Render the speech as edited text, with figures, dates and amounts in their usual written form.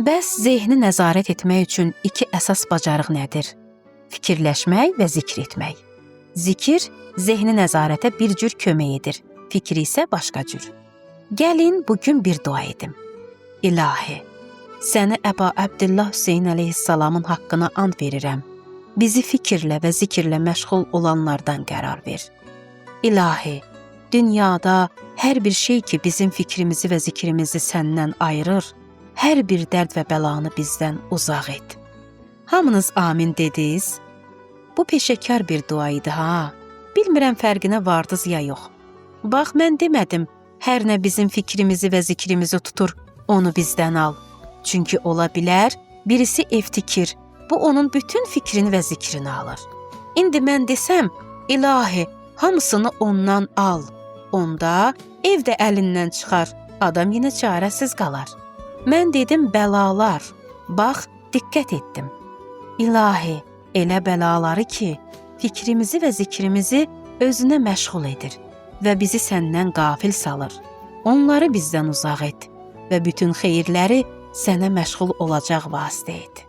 Bəs zehni nəzarət etmək üçün iki əsas bacarıq nədir? Fikirləşmək və zikr etmək. Zikir zehni nəzarətə bir cür kömək edir, fikri isə başqa cür. Gəlin bugün bir dua edim. İlahi, səni Əba Əbdillah Hüseyin əleyhissalamın haqqına and verirəm. Bizi fikirlə və zikirlə məşğul olanlardan qərar ver. İlahi, dünyada hər bir şey ki bizim fikrimizi və zikrimizi səndən ayırır, hər bir dərd və bəlanı bizdən uzaq et. Hamınız amin dediniz. Bu peşəkar bir dua idi ha. Bilmirəm fərqinə vardınız ya yox. Bax, mən demədim, hər nə bizim fikrimizi və zikrimizi tutur, onu bizdən al. Çünki ola bilər, birisi evtikir, bu onun bütün fikrini və zikrini alır. İndi mən desəm, ilahi, hamısını ondan al. Onda ev də əlindən çıxar, adam yenə çarəsiz qalar. Mən dedim bəlalar, bax, diqqət etdim. İlahi, elə bəlaları ki, fikrimizi və zikrimizi özünə məşğul edir və bizi səndən qafil salır. Onları bizdən uzaq et və bütün xeyirləri sənə məşğul olacaq vasitə et.